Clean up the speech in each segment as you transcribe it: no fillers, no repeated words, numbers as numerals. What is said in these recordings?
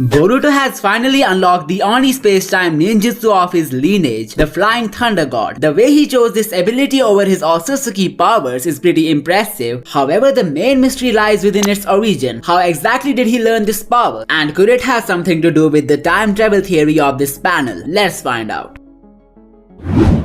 Boruto has finally unlocked the only space-time ninjutsu of his lineage, the Flying Thunder God. The way he chose this ability over his otsutsuki powers is pretty impressive. However, the main mystery lies within its origin. How exactly did he learn this power? And could it have something to do with the time travel theory of this panel? Let's find out.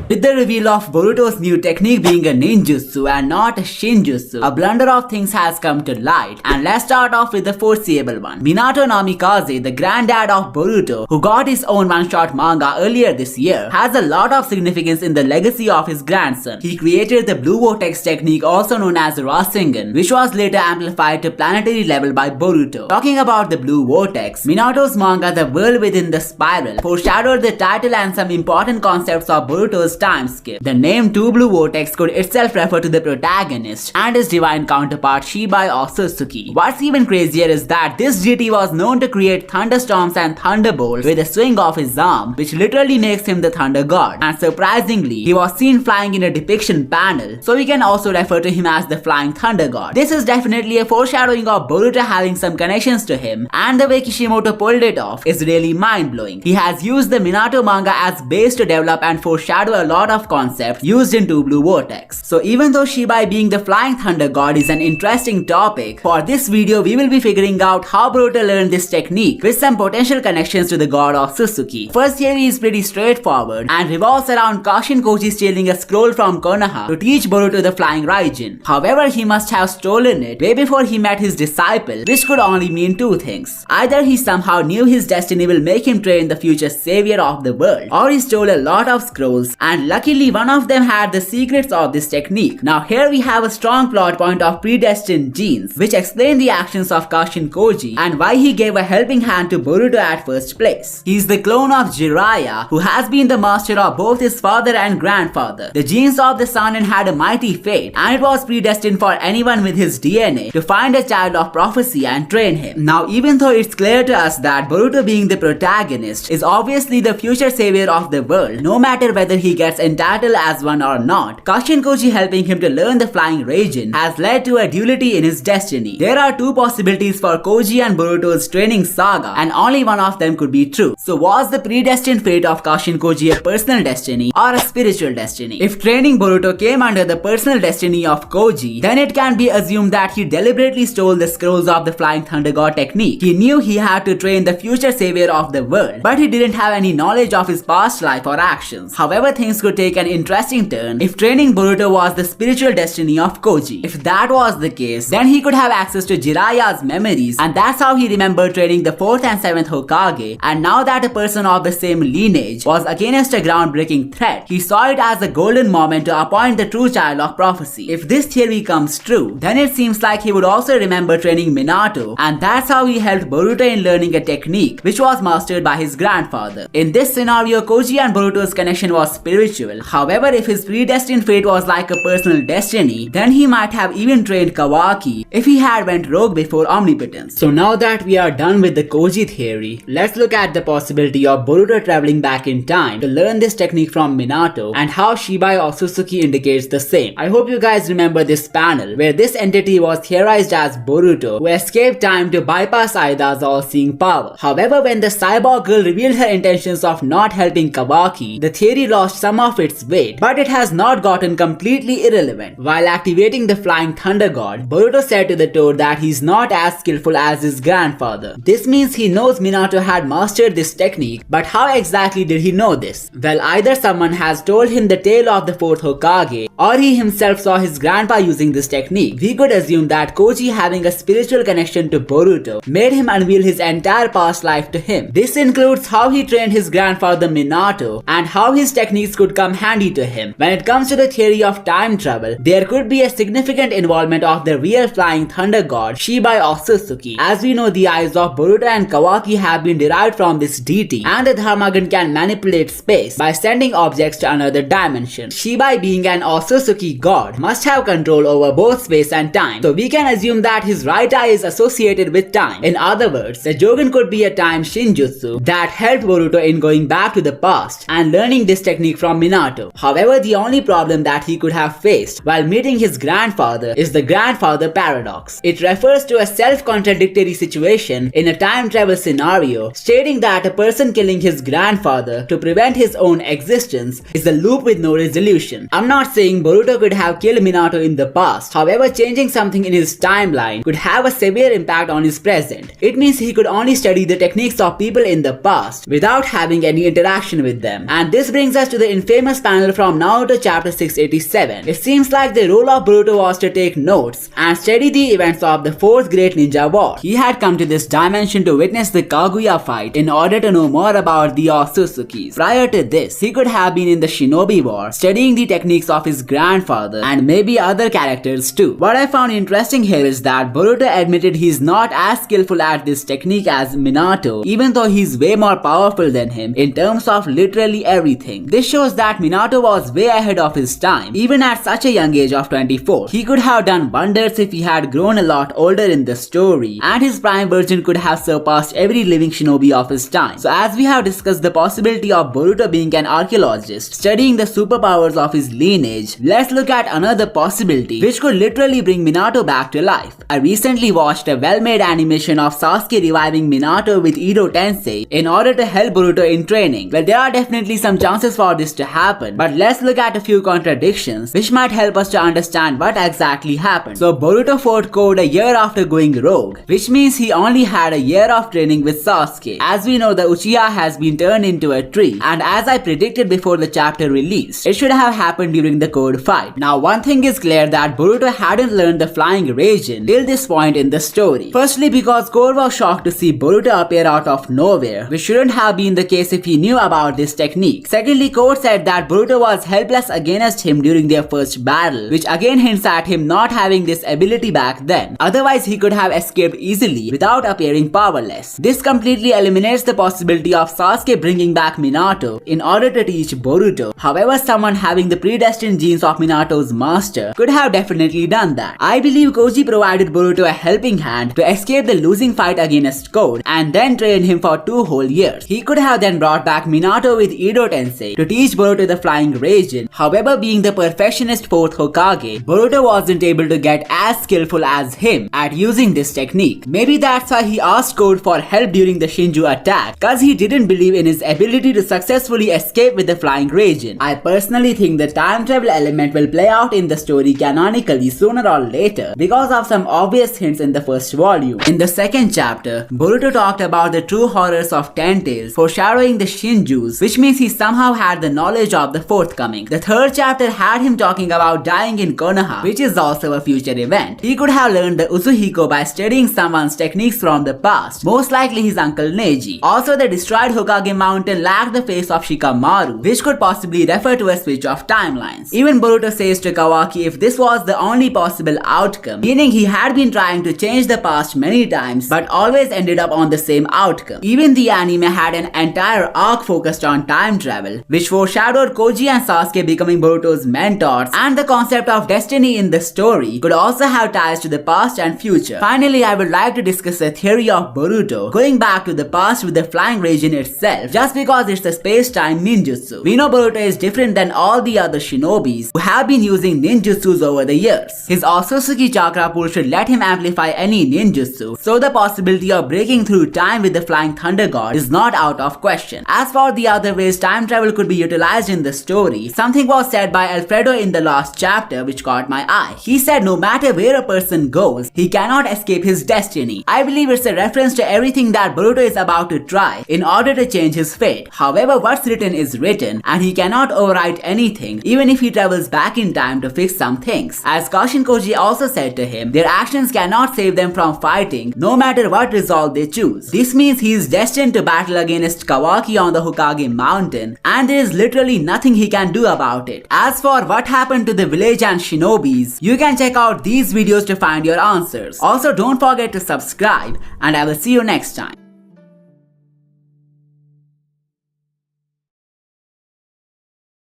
With the reveal of Boruto's new technique being a ninjutsu and not a shinjutsu, a blunder of things has come to light, and let's start off with the foreseeable one. Minato Namikaze, the granddad of Boruto, who got his own one-shot manga earlier this year, has a lot of significance in the legacy of his grandson. He created the Blue Vortex technique, also known as Rasengan, which was later amplified to planetary level by Boruto. Talking about the Blue Vortex, Minato's manga The World Within the Spiral foreshadowed the title and some important concepts of Boruto's time skip. The name Two Blue Vortex could itself refer to the protagonist and his divine counterpart Shibai Otsutsuki. What's even crazier is that this deity was known to create thunderstorms and thunderbolts with a swing of his arm, which literally makes him the thunder god. And surprisingly, he was seen flying in a depiction panel, so we can also refer to him as the Flying Thunder God. This is definitely a foreshadowing of Boruto having some connections to him, and the way Kishimoto pulled it off is really mind-blowing. He has used the Minato manga as base to develop and foreshadow a lot of concepts used in Two Blue Vortex. So even though Shibai being the Flying Thunder God is an interesting topic, for this video we will be figuring out how Boruto learned this technique with some potential connections to the god of Otsutsuki. First theory is pretty straightforward and revolves around Kashin Koji stealing a scroll from Konoha to teach Boruto the Flying Raijin. However, he must have stolen it way before he met his disciple, which could only mean two things. Either he somehow knew his destiny will make him train the future savior of the world, or he stole a lot of scrolls and luckily one of them had the secrets of this technique. Now here we have a strong plot point of predestined genes, which explain the actions of Kashin Koji and why he gave a helping hand to Boruto at first place. He is the clone of Jiraiya, who has been the master of both his father and grandfather. The genes of the Sannin had a mighty fate, and it was predestined for anyone with his DNA to find a child of prophecy and train him. Now even though it's clear to us that Boruto being the protagonist is obviously the future savior of the world, no matter whether he gets entitled as one or not, Kashin Koji helping him to learn the Flying Raijin has led to a duality in his destiny. There are two possibilities for Koji and Boruto's training saga, and only one of them could be true. So was the predestined fate of Kashin Koji a personal destiny or a spiritual destiny? If training Boruto came under the personal destiny of Koji, then it can be assumed that he deliberately stole the scrolls of the Flying Thunder God technique. He knew he had to train the future savior of the world, but he didn't have any knowledge of his past life or actions. However, things could take an interesting turn if training Boruto was the spiritual destiny of Koji. If that was the case, then he could have access to Jiraiya's memories, and that's how he remembered training the 4th and 7th Hokage. And now that a person of the same lineage was against a groundbreaking threat, he saw it as a golden moment to appoint the true child of prophecy. If this theory comes true, then it seems like he would also remember training Minato, and that's how he helped Boruto in learning a technique which was mastered by his grandfather. In this scenario, Koji and Boruto's connection was spiritual. However, if his predestined fate was like a personal destiny, then he might have even trained Kawaki if he had went rogue before omnipotence. So now that we are done with the Koji theory, let's look at the possibility of Boruto traveling back in time to learn this technique from Minato and how Shibai Otsutsuki indicates the same. I hope you guys remember this panel where this entity was theorized as Boruto, who escaped time to bypass Aida's all-seeing power. However, when the cyborg girl revealed her intentions of not helping Kawaki, the theory lost some of its weight, but it has not gotten completely irrelevant. While activating the Flying Thunder God, Boruto said to the Toad that he's not as skillful as his grandfather. This means he knows Minato had mastered this technique, but how exactly did he know this? Well, either someone has told him the tale of the 4th Hokage, or he himself saw his grandpa using this technique. We could assume that Koji, having a spiritual connection to Boruto, made him unveil his entire past life to him. This includes how he trained his grandfather Minato and how his techniques could come handy to him. When it comes to the theory of time travel, there could be a significant involvement of the real Flying Thunder God Shibai Otsutsuki. As we know, the eyes of Boruto and Kawaki have been derived from this deity, and the Dharmagon can manipulate space by sending objects to another dimension. Shibai, being an Otsutsuki god, must have control over both space and time, so we can assume that his right eye is associated with time. In other words, the Jogan could be a time shinjutsu that helped Boruto in going back to the past and learning this technique from from Minato. However, the only problem that he could have faced while meeting his grandfather is the grandfather paradox. It refers to a self-contradictory situation in a time travel scenario, stating that a person killing his grandfather to prevent his own existence is a loop with no resolution. I'm not saying Boruto could have killed Minato in the past, however changing something in his timeline could have a severe impact on his present. It means he could only study the techniques of people in the past without having any interaction with them. And this brings us to the infamous panel from Naruto chapter 687. It seems like the role of Boruto was to take notes and study the events of the 4th Great Ninja War. He had come to this dimension to witness the Kaguya fight in order to know more about the Otsutsukis. Prior to this, he could have been in the Shinobi War, studying the techniques of his grandfather and maybe other characters too. What I found interesting here is that Boruto admitted he's not as skillful at this technique as Minato, even though he's way more powerful than him in terms of literally everything. This shows that Minato was way ahead of his time, even at such a young age of 24. He could have done wonders if he had grown a lot older in the story, and his prime version could have surpassed every living shinobi of his time. So as we have discussed the possibility of Boruto being an archaeologist, studying the superpowers of his lineage, let's look at another possibility which could literally bring Minato back to life. I recently watched a well-made animation of Sasuke reviving Minato with Edo Tensei in order to help Boruto in training. Well, there are definitely some chances for this to happen, but let's look at a few contradictions which might help us to understand what exactly happened. So Boruto fought Code a year after going rogue, which means he only had a year of training with Sasuke. As we know, the Uchiha has been turned into a tree, and as I predicted before the chapter released, it should have happened during the Code fight. Now one thing is clear, that Boruto hadn't learned the flying Raijin till this point in the story. Firstly, because Code was shocked to see Boruto appear out of nowhere, which shouldn't have been the case if he knew about this technique. Secondly, Code said that Boruto was helpless against him during their first battle, which again hints at him not having this ability back then. Otherwise, he could have escaped easily without appearing powerless. This completely eliminates the possibility of Sasuke bringing back Minato in order to teach Boruto. However, someone having the predestined genes of Minato's master could have definitely done that. I believe Koji provided Boruto a helping hand to escape the losing fight against Code and then trained him for 2 whole years. He could have then brought back Minato with Edo Tensei to teach Boruto the flying Raijin. However, being the perfectionist 4th Hokage, Boruto wasn't able to get as skillful as him at using this technique. Maybe that's why he asked Code for help during the Shinju attack, cause he didn't believe in his ability to successfully escape with the flying Raijin. I personally think the time travel element will play out in the story canonically sooner or later because of some obvious hints in the first volume. In the 2nd chapter, Boruto talked about the true horrors of Ten Tails, foreshadowing the Shinjus, which means he somehow had the knowledge of the forthcoming. The 3rd chapter had him talking about dying in Konoha, which is also a future event. He could have learned the Uzuhiko by studying someone's techniques from the past, most likely his uncle Neji. Also, the destroyed Hokage mountain lacked the face of Shikamaru, which could possibly refer to a switch of timelines. Even Boruto says to Kawaki if this was the only possible outcome, meaning he had been trying to change the past many times but always ended up on the same outcome. Even the anime had an entire arc focused on time travel, which foreshadowed Koji and Sasuke becoming Boruto's mentors, and the concept of destiny in the story could also have ties to the past and future. Finally, I would like to discuss the theory of Boruto going back to the past with the flying Raijin itself, just because it's a space-time ninjutsu. We know Boruto is different than all the other shinobis who have been using ninjutsus over the years. His Otsutsuki chakra pool should let him amplify any ninjutsu, so the possibility of breaking through time with the flying thunder god is not out of question. As for the other ways time travel could be utilized in the story, something was said by Alfredo in the last chapter which caught my eye. He said no matter where a person goes, he cannot escape his destiny. I believe it's a reference to everything that Boruto is about to try in order to change his fate. However, what's written is written, and he cannot overwrite anything, even if he travels back in time to fix some things. As Kashin Koji also said to him, their actions cannot save them from fighting, no matter what resolve they choose. This means he is destined to battle against Kawaki on the Hokage mountain, and there is literally nothing he can do about it. As for what happened to the village and shinobis, you can check out these videos to find your answers. Also, don't forget to subscribe, and I will see you next time.